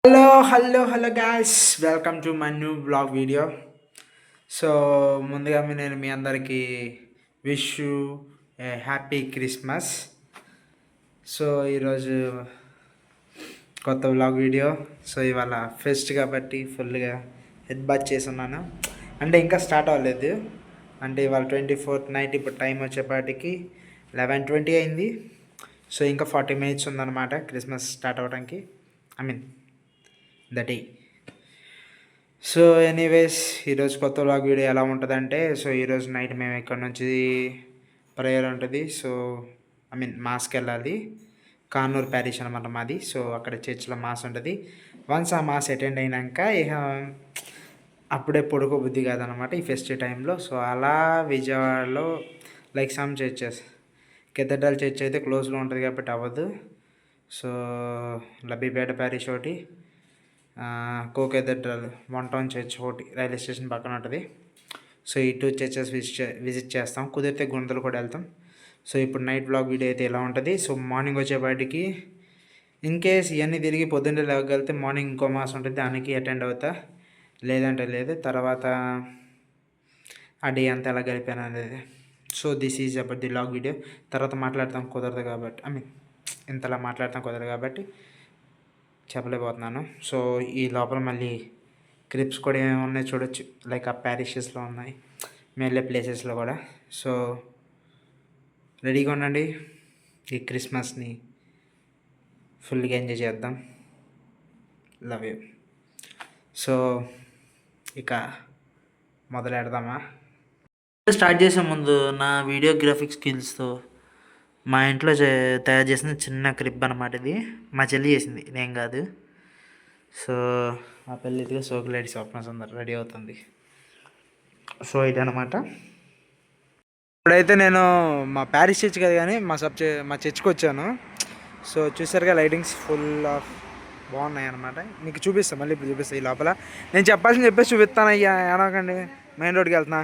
Hello guys, welcome to my new blog video. So ముందుగా నేను మీ అందరికీ wish you A happy Christmas. So ఈరోజు కొత్త బ్లాగ్ వీడియో. సో ఇవాళ ఫెస్ట్ కాబట్టి ఫుల్గా హెడ్ బాత్ చేసి ఉన్నాను. అంటే ఇంకా స్టార్ట్ అవ్వలేదు. అంటే ఇవాళ 24th నైట్, ఇప్పుడు టైం వచ్చేపాటికి 11:20 అయింది. సో ఇంకా 40 minutes ఉందన్నమాట క్రిస్మస్ స్టార్ట్ అవ్వడానికి. The day. సో ఎనీవేస్, ఈరోజు కొత్త వ్లాగ్ వీడియో ఎలా ఉంటుందంటే, సో ఈరోజు నైట్ మేము ఇక్కడ నుంచి ప్రేయర్ ఉంటుంది. సో మాస్కి వెళ్ళాలి. కానూరు ప్యారిష్ అనమాట మాది. సో అక్కడ చర్చ్లో మాస్ ఉంటుంది. వన్స్ ఆ మాస్ అటెండ్ అయినాక ఇక అప్పుడే పడుకో బుద్ధి కాదనమాట ఈ ఫెస్టివ్ టైంలో. సో అలా విజయవాడలో like some churches, cathedral church అయితే క్లోజ్లో ఉంటుంది కాబట్టి అవ్వదు. సో లబ్బిపేట ప్యారిష్ ఒకటి, కో కెథడ్రల్, వన్ టౌన్ చర్చ్ ఒకటి రైల్వే స్టేషన్ పక్కన ఉంటుంది. సో ఈ 2 చర్చెస్ విజిట్ చేస్తాం. కుదిరితే గుంతలు కూడా వెళ్తాం. సో ఇప్పుడు నైట్ బ్లాగ్ వీడియో అయితే ఎలా ఉంటుంది. సో మార్నింగ్ వచ్చేపాటికి ఇన్ కేస్ ఇవన్నీ తిరిగి పొద్దున్నే లేవగలిగితే మార్నింగ్ ఇంకో మాస్ ఉంటుంది, దానికి అటెండ్ అవుతా. లేదంటే లేదు. తర్వాత ఆ డే అంతా ఎలా గడిపాను అనేది. So this is about the blog video. తర్వాత మాట్లాడతాం కుదరదు కాబట్టి, ఇంతలా మాట్లాడతాం కుదరదు కాబట్టి చెప్పలేకపోతున్నాను. సో ఈ లోపల మళ్ళీ క్లిప్స్ కూడా ఏమేమి ఉన్నాయి చూడొచ్చు. లైక్ ఆ ప్యారిషెస్లో ఉన్నాయి, మేము వెళ్ళే ప్లేసెస్లో కూడా. సో రెడీగా ఉండండి, ఈ క్రిస్మస్ని ఫుల్గా ఎంజాయ్ చేద్దాం. Love you. సో ఇక మొదలెడదామా? స్టార్ట్ చేసే ముందు నా వీడియోగ్రాఫిక్ స్కిల్స్తో మా ఇంట్లో తయారు చేసిన చిన్న క్లిప్ అనమాట ఇది. మా చెల్లి చేసింది, నేను కాదు. సో ఆ పెళ్ళిదిగా సోకులేడి స్వప్న సుందర్ రెడీ అవుతుంది. సో ఇదనమాట. ఇప్పుడైతే నేను మా ప్యారిస్ చర్చ్ కదా కానీ మా చర్చ్కి వచ్చాను. సో చూసారుగా లైటింగ్స్ ఫుల్ ఆఫ్ బాగున్నాయి అనమాట. మీకు చూపిస్తాను, మళ్ళీ ఇప్పుడు చూపిస్తాను. ఈ లోపల నేను చెప్పాల్సింది చెప్పేసి చూపిస్తాను. అయ్యా ఏడవకండి, మెయిన్ రోడ్కి వెళ్తున్నా.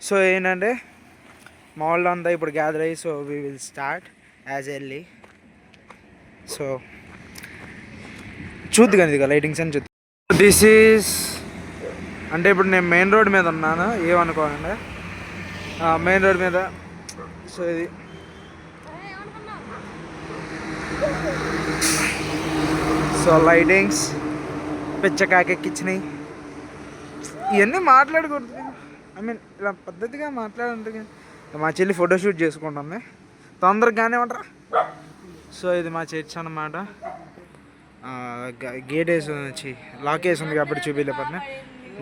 సో ఏంటంటే మా వాళ్ళు అంతా ఇప్పుడు గ్యాదర్ అయ్యి, so we will start as early. So చూద్దు కానీ ఇదిగా లైటింగ్స్ అని చూద్దాం. దిస్ ఈజ్ అంటే ఇప్పుడు నేను మెయిన్ రోడ్ మీద ఉన్నాను, ఏమనుకోనండి. మెయిన్ రోడ్ మీద. సో ఇది సో లైటింగ్స్ పిచ్చకాకెక్కిచ్చినాయి. ఇవన్నీ మాట్లాడకూడదు. ఇలా పద్ధతిగా మాట్లాడుంటుంది. మా చెల్లి ఫోటోషూట్ చేసుకుంటుంది, తొందరగానే ఉంటారా. సో ఇది మా చర్చ్ అన్నమాట. గేట్ వేసి వచ్చి లాక్ వేసి ఉంది కాబట్టి చూపించలేకపోతున్నా.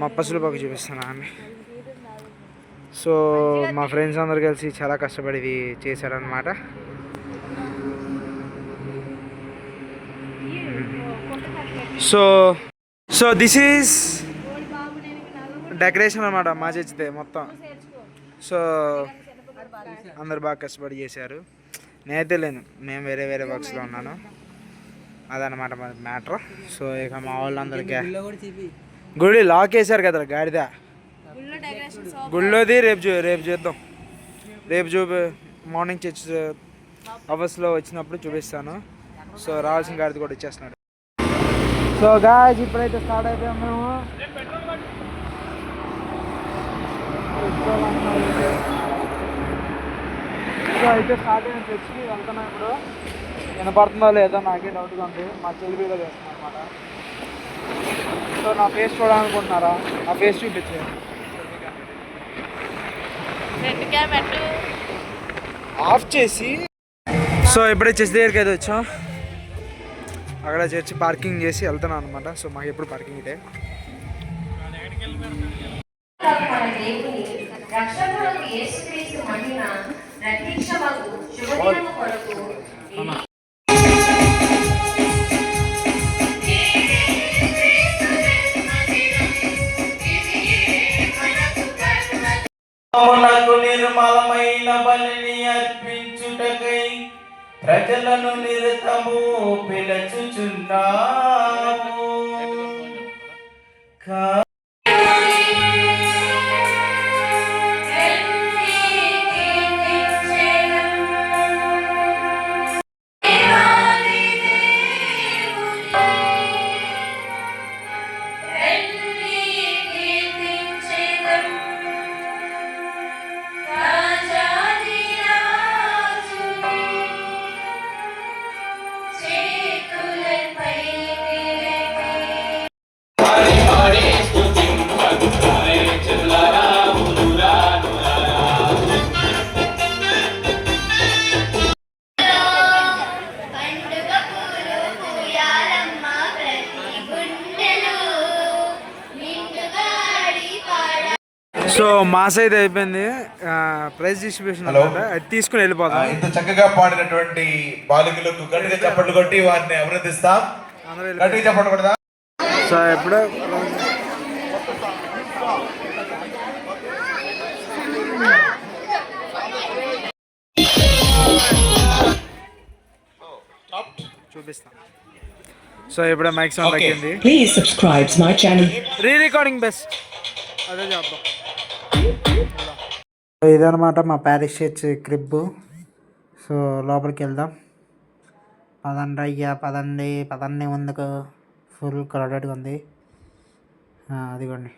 మా పసులు పక్క చూపిస్తాను ఆమె. సో మా ఫ్రెండ్స్ అందరు కలిసి చాలా కష్టపడి ఇది చేశారనమాట. సో దిస్ ఈజ్ డెకరేషన్ అనమాట మా చర్చితే మొత్తం. సో అందరు బాగా కష్టపడి చేశారు. నేనైతే లేను, నేను వేరే వర్క్స్లో ఉన్నాను. అదనమాట మన మ్యాటర్. సో ఇక మా వాళ్ళందరికీ గుడి లాక్ వేశారు కదా గాడిద. గుళ్ళోది రేపు చేద్దాం. మార్నింగ్ చర్చ్ అవర్స్లో వచ్చినప్పుడు చూపిస్తాను. సో రావాల్సిన గాడిద కూడా ఇచ్చేస్తున్నాడు. సో గాయ్స్ ఇప్పుడైతే స్టార్ట్ అయిపోయాం మేము. సో అయితే స్టార్ట్ అయిన చర్చ్కి వెళ్తున్నాం. ఇప్పుడు వినపడుతుందో లేదో నాకే డౌట్గా ఉంది. మా చెల్లి వీడియో చేస్తున్నాను అనమాట. సో నా ఫేస్ చూడాలనుకుంటున్నారా? నా ఫేస్ చూపించే ఆఫ్ చేసి. సో ఇప్పుడే చర్చ్ దగ్గరికి అయితే వచ్చాం. అక్కడ చర్చి పార్కింగ్ చేసి వెళ్తున్నాం అనమాట. సో మాకు ఎప్పుడు పార్కింగ్ ఇదే. నిర్మలమైన బలిని అర్పించుటకై ప్రజలను నిరతము పిలుచుచున్నాము. సో మాస్ అయితే అయిపోయింది, ప్రైజ్ డిస్ట్రిబ్యూషన్ అనమాట, అది తీసుకుని వెళ్ళిపోతాం. ఇంత చక్కగా పాడినటువంటి బాలికలకు గట్టిగా చప్పట్లు కొట్టి వారిని అభినందిస్తాం. గట్టిగా చప్పట్లు కొడదాం. సో ఎప్పుడు చూపిస్తాం. సో ఇప్పుడు మైక్ సౌండ్ తగ్గింది. Please subscribe to my channel. Re recording best, అదే చేద్దాం. ఇదనమాట మా ప్యారిస్ చర్చ్ క్రిబ్. సో లోపలికి వెళ్దాం. పదండి అయ్యా, పదండి ముందుకు. ఫుల్ క్రౌడెడ్గా ఉంది. అదిగోండి,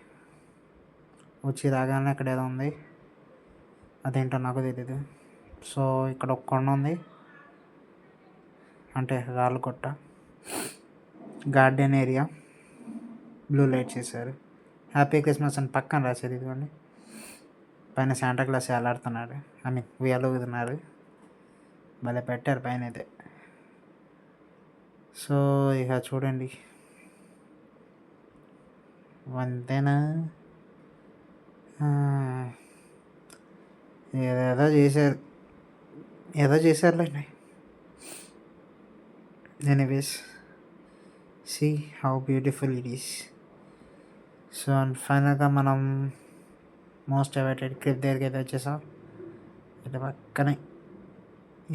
వచ్చి రాగానే ఇక్కడ ఏదో ఉంది, అదేంటో నాకు తెలీదు. సో ఇక్కడ ఒక కొండ ఉంది, అంటే రాళ్ళు కొట్ట, గార్డెన్ ఏరియా, బ్లూ లైట్ చేశారు. హ్యాపీ క్రిస్మస్ అని పక్కన రాశారు. ఇదిగోండి, పైన శాంటా క్లాస్ వేలాడుతున్నాడు, ఉయ్యాలుగుతున్నారు. భలే పెట్టారు పైన అయితే. సో ఇక చూడండి, వంతేనా ఏదో చేశారులేండి. Anyways, see how beautiful it is. So ఫైనల్గా మనం మోస్ట్ అవైటెడ్ క్రిప్ దగ్గరికి అయితే వచ్చేసాం. ఇట్లా పక్కనే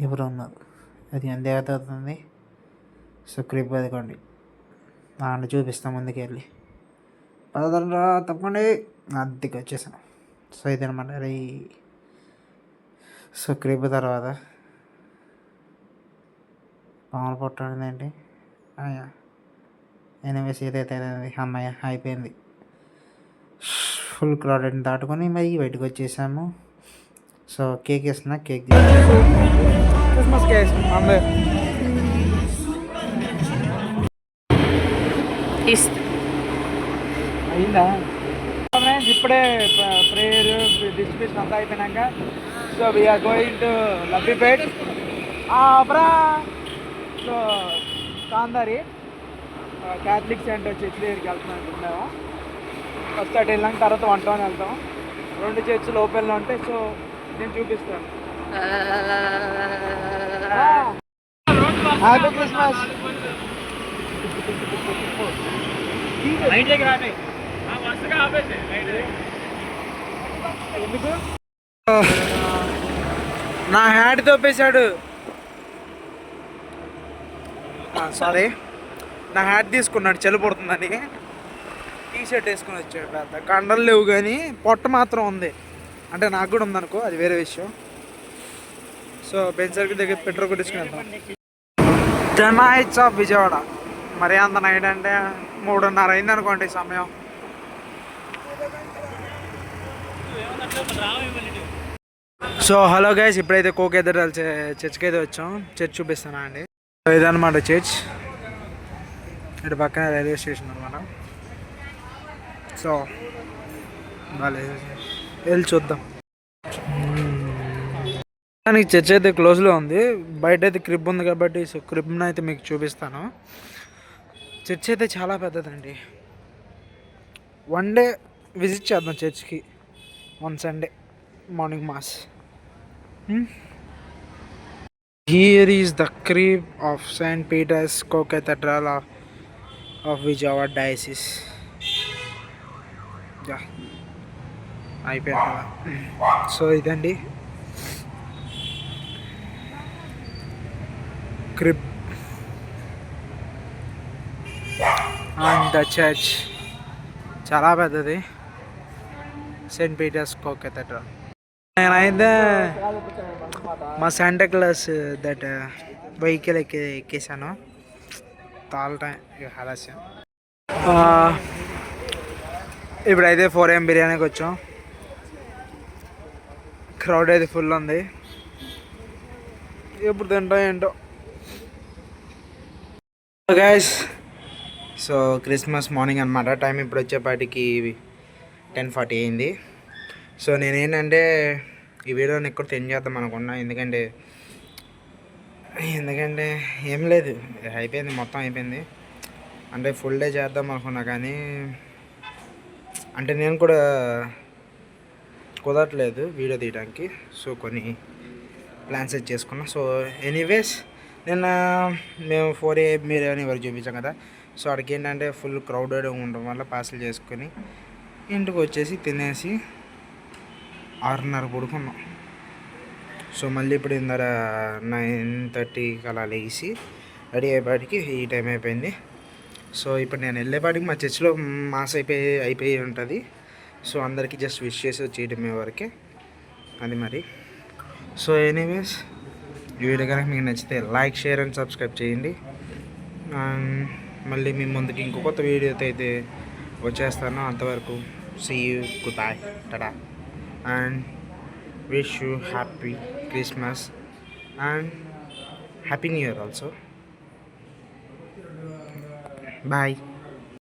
ఎవరు ఉన్నారు, అది దేవత అవుతుంది. సో క్రిప్ అదికోండి, దాన్ని చూపిస్తాం ముందుకు వెళ్ళి. పదరా తప్పకుండా అద్దెకి వచ్చేసాం. సో ఇదనమాట రీ. సో క్రిప్ తర్వాత పాములు పుట్టండి. ఎనివేస్ ఏదైతే అమ్మాయి అయిపోయింది. ఫుల్ క్రౌడెడ్ దాటుకొని మరి బయటకు వచ్చేసాము. సో కేక్ వేస్తున్నా, కేక్ క్రిస్మస్ కేక్ అయిందా? ఇప్పుడే ప్రేయర్ డిస్ట్రిబ్యూషన్ అంతా అయిపోయినాక so we are going to Labbipet. అబ్రా సో కాందారి క్యాథలిక్ సెంటర్ చర్చ్ దగ్గరికి వెళ్తున్నాం అనుకున్నాము. ఫస్ట్ అటు వెళ్ళాక తర్వాత 1 టౌన్ వెళ్తాం. 2 చర్చిలు ఓపెన్లో ఉంటాయి. సో నేను చూపిస్తాను. Happy Christmas. ఎందుకు నా హ్యాడ్ తోపేశాడు, సారీ, నా హ్యాట్ తీసుకున్నాడు చలి పడుతుందని. టీ షర్ట్ వేసుకొని వచ్చాడు. పెద్ద కండలు లేవు కానీ పొట్ట మాత్రం ఉంది. అంటే నాకు కూడా ఉందనుకో, అది వేరే విషయం. సో బెంచ్ సర్కిల్ దగ్గర పెట్రోల్ కొట్టించుకుని వెళ్తాం. The nights of Vijayawada. మరి అంత నైట్ అంటే 3:30 అయింది అనుకోండి సమయం. సో హలో గైస్, ఇప్పుడైతే కోకేదర్ చర్చ్కి అయితే వచ్చాం. చర్చ్ చూపిస్తానా అండి. ఇదన్నమాట చర్చ్. ఇటు పక్కన రైల్వే స్టేషన్ అనమాట. సో వెళ్ళి చూద్దాం. దానికి చర్చ్ అయితే క్లోజ్లో ఉంది. బయట అయితే క్రిబ్ ఉంది కాబట్టి సో క్రిబ్ని అయితే మీకు చూపిస్తాను. చర్చ్ అయితే చాలా పెద్దదండి. వన్ డే విజిట్ చేద్దాం చర్చ్కి, one Sunday morning mass. Here is the crib of St. Peter's Co-Cathedral of Vijayawada Diocese. అయిపోయింది కదా. సో ఇదండి క్రిబ్ అండ్ ద చర్చ్. చాలా పెద్దది, సెయింట్ పీటర్స్ కో-కెథడ్రల్. నేనైతే మా శాంటా క్లాస్ దట్ వెహికల్ ఎక్కేసాను. తాళటం ఆలస్యం. ఇప్పుడైతే 4 AM బిర్యానీకి వచ్చాం. క్రౌడ్ అయితే ఫుల్ ఉంది. ఎప్పుడు తింటాం ఏంటో గైస్. సో క్రిస్మస్ మార్నింగ్ అనమాట. టైం ఇప్పుడు వచ్చేపాటికి 10:40 అయింది. సో నేనేంటంటే ఈ వీడియోని ఎక్కువ సెండ్ చేద్దాం అనుకున్నా. ఎందుకంటే ఏం లేదు, అయిపోయింది, మొత్తం అయిపోయింది. అంటే ఫుల్ డే చేద్దాం అనుకున్నా కానీ అంటే నేను కూడా కుదరట్లేదు వీడియో తీయడానికి. సో కొన్ని ప్లాన్స్ సెట్ చేసుకున్నాం. సో ఎనీవేస్ నిన్న మేము 4 AM బిర్యానీ వరకు చూపించాం కదా. సో అక్కడికి ఏంటంటే ఫుల్ క్రౌడెడ్ ఉండడం వల్ల పార్సల్ చేసుకొని ఇంటికి వచ్చేసి తినేసి 6:30 పడుకున్నాం. సో మళ్ళీ ఇప్పుడు 9:30 అలా లేచి రెడీ అయ్యేపాటికి ఈ టైం అయిపోయింది. సో ఇప్పుడు నేను వెళ్ళేపాటికి మా చర్చిలో మాస్ అయిపోయి ఉంటుంది. సో అందరికీ జస్ట్ విష్ చేసి వచ్చేయడమే వరకే అది మరి. సో ఎనీవేస్ ఈ వీడియో కనుక మీకు నచ్చితే లైక్, షేర్ అండ్ సబ్స్క్రైబ్ చేయండి. మళ్ళీ మీ ముందుకి ఇంకో కొత్త వీడియోతో అయితే వచ్చేస్తాను. అంతవరకు see you, goodbye, tata and wish you happy Christmas and happy new year also. Bye.